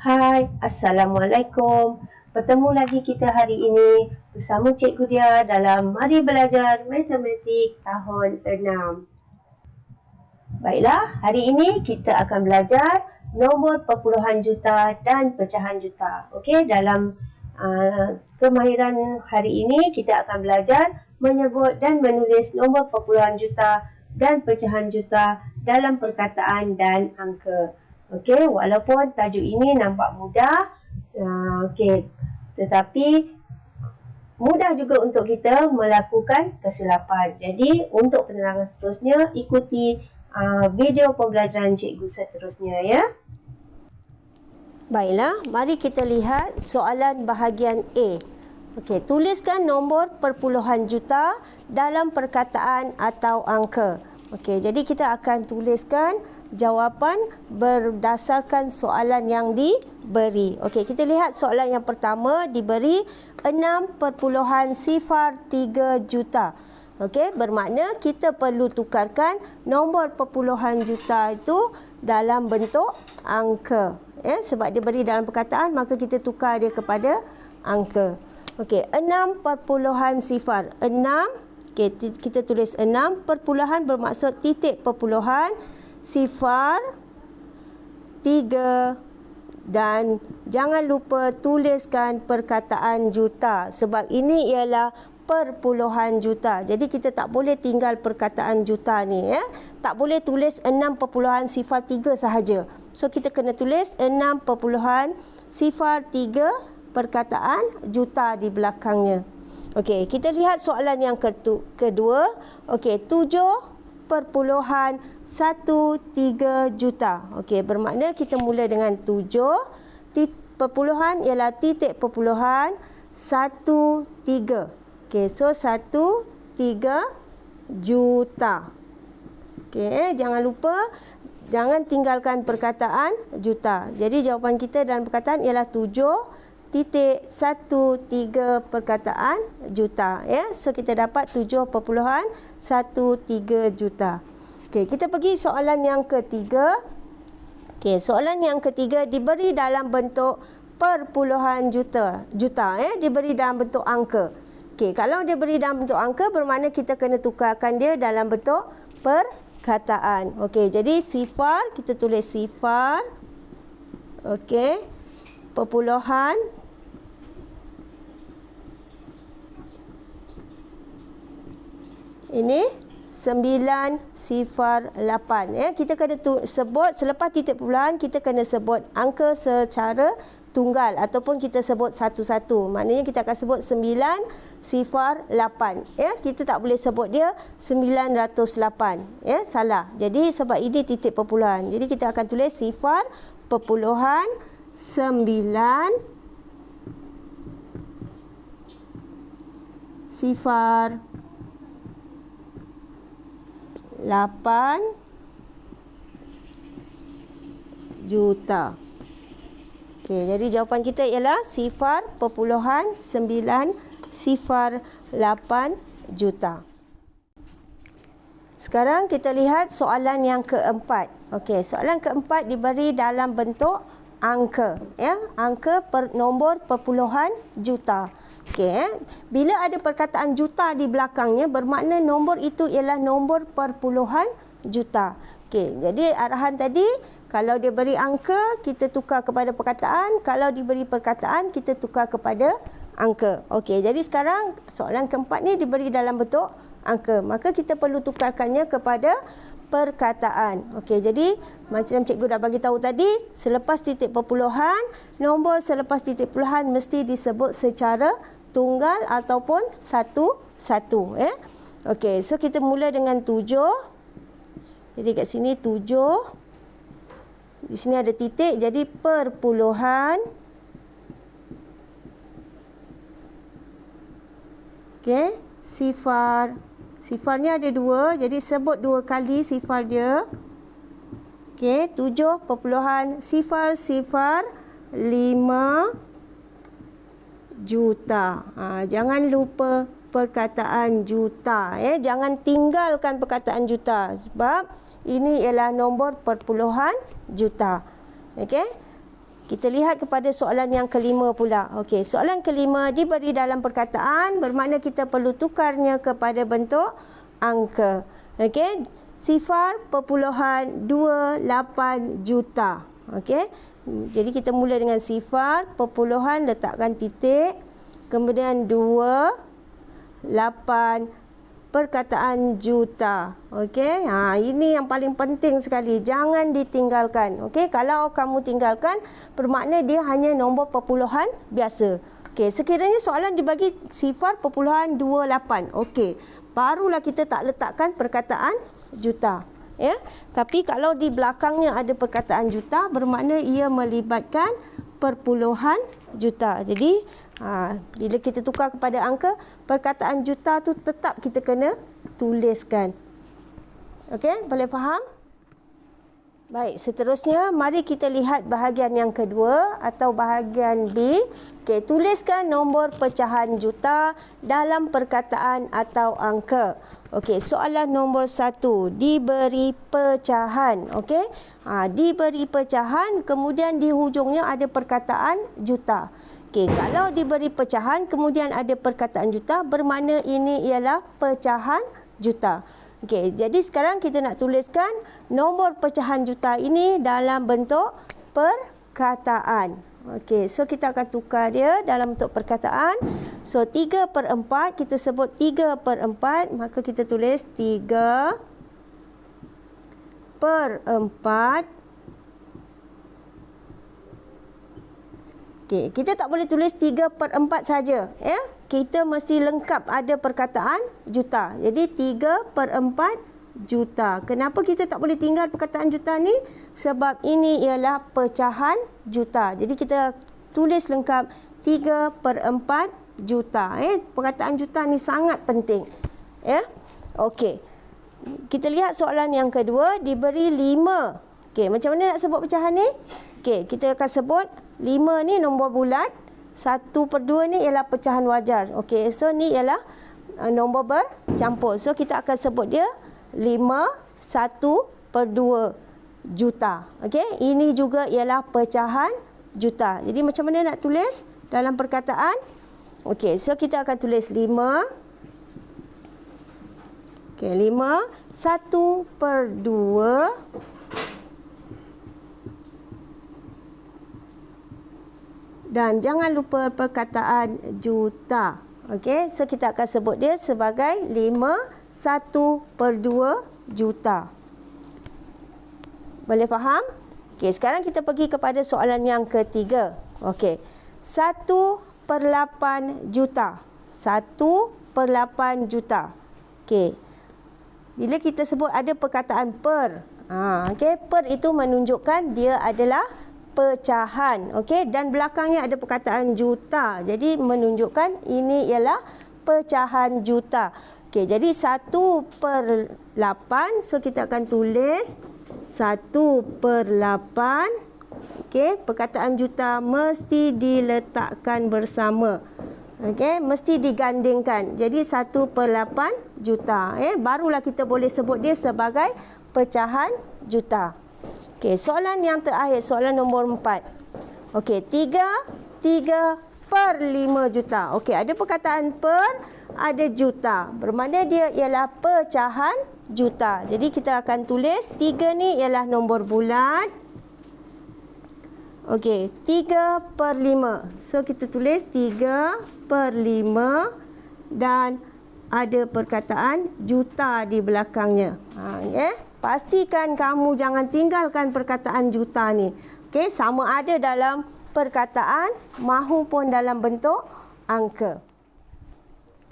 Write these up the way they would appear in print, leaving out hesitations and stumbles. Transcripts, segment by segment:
Hai, Assalamualaikum. Bertemu lagi kita hari ini bersama Cikgu Dia dalam Mari Belajar Matematik tahun 6. Baiklah, hari ini kita akan belajar nombor perpuluhan juta dan pecahan juta. Okey, dalam kemahiran hari ini kita akan belajar menyebut dan menulis nombor perpuluhan juta dan pecahan juta dalam perkataan dan angka. Okey, walaupun tajuk ini nampak mudah, tetapi mudah juga untuk kita melakukan kesilapan. Jadi, untuk penerangan seterusnya, ikuti video pembelajaran cikgu seterusnya ya. Baiklah, mari kita lihat soalan bahagian A. Okey, tuliskan nombor perpuluhan juta dalam perkataan atau angka. Okey, jadi kita akan tuliskan jawapan berdasarkan soalan yang diberi. Okey, kita lihat soalan yang pertama diberi 6.03 juta. Okey, bermakna kita perlu tukarkan nombor perpuluhan juta itu dalam bentuk angka. Sebab dia beri dalam perkataan, maka kita tukar dia kepada angka. Okey, 6.0. 6, okey, kita tulis 6, perpuluhan bermaksud titik perpuluhan, 0, 3 dan jangan lupa tuliskan perkataan juta sebab ini ialah perpuluhan juta. Jadi kita tak boleh tinggal perkataan juta ni Tak boleh tulis 6.03 sahaja. So kita kena tulis 6.03 perkataan juta di belakangnya. Okey, kita lihat soalan yang kedua. Okey, 7.13 juta. Okey, bermakna kita mula dengan 7, perpuluhan ialah titik perpuluhan 13. Okey, so 13 juta. Okey, jangan lupa jangan tinggalkan perkataan juta. Jadi jawapan kita dalam perkataan ialah 7.13 perkataan juta So kita dapat 7.13 juta. Okey, kita pergi soalan yang ketiga. Okey, soalan yang ketiga diberi dalam bentuk perpuluhan juta. Diberi dalam bentuk angka. Okey, kalau dia beri dalam bentuk angka bermakna kita kena tukarkan dia dalam bentuk perkataan. Okey, jadi sifar kita tulis sifar. Okey, perpuluhan ini 908. Kita kena sebut selepas titik perpuluhan, kita kena sebut angka secara tunggal ataupun kita sebut satu-satu. Maknanya kita akan sebut 908. Kita tak boleh sebut dia 908. Salah. Jadi sebab ini titik perpuluhan. Jadi kita akan tulis sifar perpuluhan 9 sifar 8 juta. Okey, jadi jawapan kita ialah sifar perpuluhan 9 sifar 8 juta. Sekarang kita lihat soalan yang keempat. Okey, soalan keempat diberi dalam bentuk angka. Angka nombor perpuluhan juta. Okey, bila ada perkataan juta di belakangnya bermakna nombor itu ialah nombor perpuluhan juta. Okey, jadi arahan tadi kalau dia beri angka kita tukar kepada perkataan, kalau diberi perkataan kita tukar kepada angka. Okey, jadi sekarang soalan keempat ni diberi dalam bentuk angka, maka kita perlu tukarkannya kepada perkataan. Okey, jadi macam cikgu dah bagi tahu tadi, selepas titik perpuluhan, nombor selepas titik perpuluhan mesti disebut secara tunggal ataupun satu-satu. Okey, so kita mula dengan 7. Jadi kat sini 7. Di sini ada titik, jadi perpuluhan. Okey, sifar. Sifarnya ada 2, jadi sebut 2 kali sifar dia. Okey, 7.05 juta. Jangan lupa perkataan juta. Jangan tinggalkan perkataan juta sebab ini ialah nombor perpuluhan juta. Okey. Kita lihat kepada soalan yang kelima pula. Okey, soalan kelima diberi dalam perkataan, bermakna kita perlu tukarnya kepada bentuk angka. Okey, 0.28 juta. Okey, jadi kita mula dengan sifar, perpuluhan, letakkan titik. Kemudian 28 perkataan juta. Okey, ini yang paling penting sekali. Jangan ditinggalkan. Okey, kalau kamu tinggalkan, bermakna dia hanya nombor perpuluhan biasa. Okey, sekiranya soalan dibagi 0.28. Okey, barulah kita tak letakkan perkataan juta. Ya, tapi kalau di belakangnya ada perkataan juta, bermakna ia melibatkan perpuluhan juta. Jadi bila kita tukar kepada angka, perkataan juta tu tetap kita kena tuliskan. Okey, boleh faham? Baik, seterusnya mari kita lihat bahagian yang kedua atau bahagian B. Okey, tuliskan nombor pecahan juta dalam perkataan atau angka. Okey, soalan nombor 1, diberi pecahan. Okey, diberi pecahan, kemudian di hujungnya ada perkataan juta. Okey, kalau diberi pecahan kemudian ada perkataan juta, bermakna ini ialah pecahan juta. Okey, jadi sekarang kita nak tuliskan nombor pecahan juta ini dalam bentuk perkataan. Okey, so kita akan tukar dia dalam bentuk perkataan. So 3/4, kita sebut 3/4, maka kita tulis 3/4. Okey, kita tak boleh tulis 3/4 saja, ya. Kita mesti lengkap ada perkataan juta. Jadi 3/4 juta. Kenapa kita tak boleh tinggal perkataan juta ni? Sebab ini ialah pecahan juta. Jadi kita tulis lengkap 3/4 juta. Perkataan juta ni sangat penting. Ya. Okey. Kita lihat soalan yang kedua, diberi 5. Okey, macam mana nak sebut pecahan ni? Okey, kita akan sebut 5 ni nombor bulat, 1/2 ni ialah pecahan wajar. Okey, so ni ialah nombor bercampur. So kita akan sebut dia 5 1/2 juta. Okey, ini juga ialah pecahan juta. Jadi macam mana nak tulis dalam perkataan? Okey, so kita akan tulis 5. Okey, 5 1/2 dan jangan lupa perkataan juta. Okey, so kita akan sebut dia sebagai 5 1/2 juta. Boleh faham? Okey, sekarang kita pergi kepada soalan yang ketiga. Okey, 1/8 juta. 1/8 juta. Okey, bila kita sebut ada perkataan per, okey, per itu menunjukkan dia adalah pecahan. Okey, dan belakangnya ada perkataan juta. Jadi menunjukkan ini ialah pecahan juta. Okey, jadi 1/8, so kita akan tulis 1/8. Okey, perkataan juta mesti diletakkan bersama. Okey, mesti digandingkan. Jadi 1/8 juta. Barulah kita boleh sebut dia sebagai pecahan juta. Okey, soalan yang terakhir, soalan nombor 4. Okey, 3/5 juta. Okey, ada perkataan per, ada juta. Bermakna dia ialah pecahan juta. Jadi kita akan tulis 3 ni ialah nombor bulat. Okey, 3/5. So kita tulis 3/5 dan ada perkataan juta di belakangnya. Pastikan kamu jangan tinggalkan perkataan juta ni. Okey, sama ada dalam perkataan mahupun dalam bentuk angka.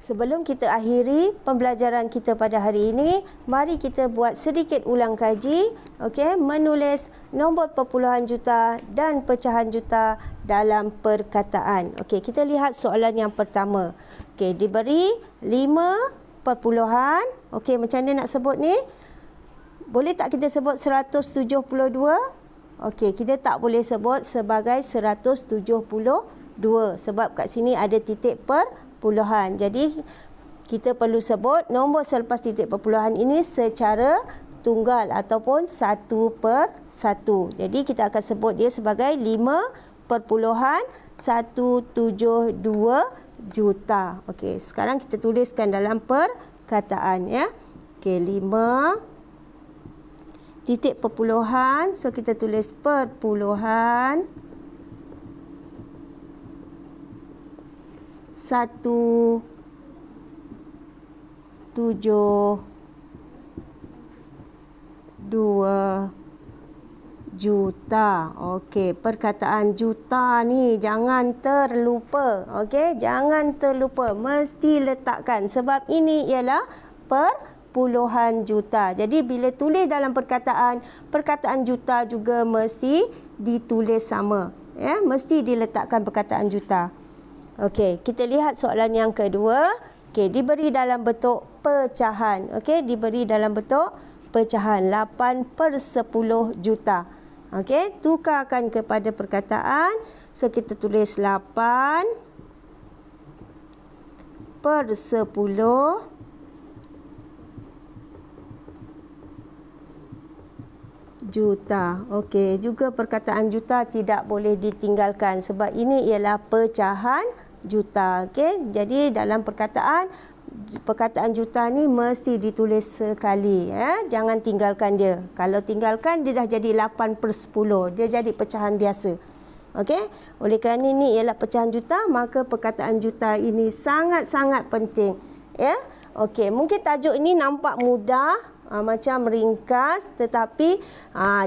Sebelum kita akhiri pembelajaran kita pada hari ini, mari kita buat sedikit ulang kaji. Okey, menulis nombor perpuluhan juta dan pecahan juta dalam perkataan. Okey, kita lihat soalan yang pertama. Okey, diberi 5 perpuluhan. Okey, macam mana nak sebut ni? Boleh tak kita sebut 172? Okey, kita tak boleh sebut sebagai 172 sebab kat sini ada titik perpuluhan. Jadi kita perlu sebut nombor selepas titik perpuluhan ini secara tunggal ataupun 1/1. Jadi kita akan sebut dia sebagai 5.172 juta. Okey, sekarang kita tuliskan dalam perkataan ya. Okey, 5 titik perpuluhan. So kita tulis perpuluhan 172 juta. Okey, perkataan juta ni jangan terlupa. Okey, jangan terlupa. Mesti letakkan sebab ini ialah puluhan juta. Jadi bila tulis dalam perkataan juta juga mesti ditulis sama. Ya, mesti diletakkan perkataan juta. Okey, kita lihat soalan yang kedua. Okey, diberi dalam bentuk pecahan. Okey, diberi dalam bentuk pecahan 8/10 juta. Okey, tukarkan kepada perkataan. So kita tulis 8/10 juta. Okey, juga perkataan juta tidak boleh ditinggalkan sebab ini ialah pecahan juta. Okey, jadi dalam perkataan juta ni mesti ditulis sekali ya. Jangan tinggalkan dia. Kalau tinggalkan dia dah jadi 8/10. Dia jadi pecahan biasa. Okey, oleh kerana ini ialah pecahan juta, maka perkataan juta ini sangat-sangat penting ya. Okey, mungkin tajuk ini nampak mudah, macam ringkas, tetapi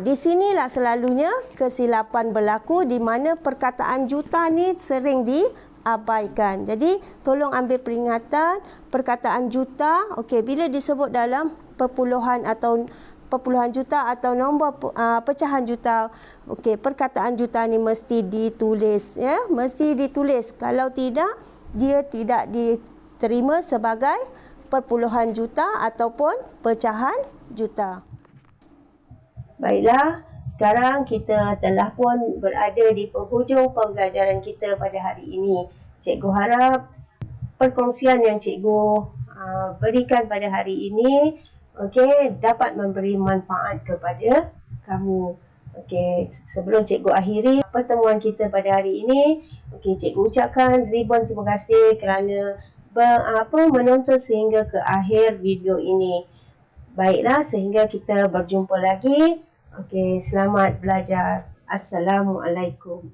di sinilah selalunya kesilapan berlaku di mana perkataan juta ni sering diabaikan. Jadi tolong ambil peringatan, perkataan juta okey bila disebut dalam perpuluhan juta atau nombor pecahan juta, okey perkataan juta ni mesti ditulis ya, mesti ditulis. Kalau tidak dia tidak diterima sebagai perpuluhan juta ataupun pecahan juta. Baiklah, sekarang kita telah pun berada di penghujung pembelajaran kita pada hari ini. Cikgu harap perkongsian yang cikgu berikan pada hari ini dapat memberi manfaat kepada kamu. Sebelum cikgu akhiri pertemuan kita pada hari ini, cikgu ucapkan ribuan terima kasih kerana menonton sehingga ke akhir video ini. Baiklah, sehingga kita berjumpa lagi. Selamat belajar. Assalamualaikum.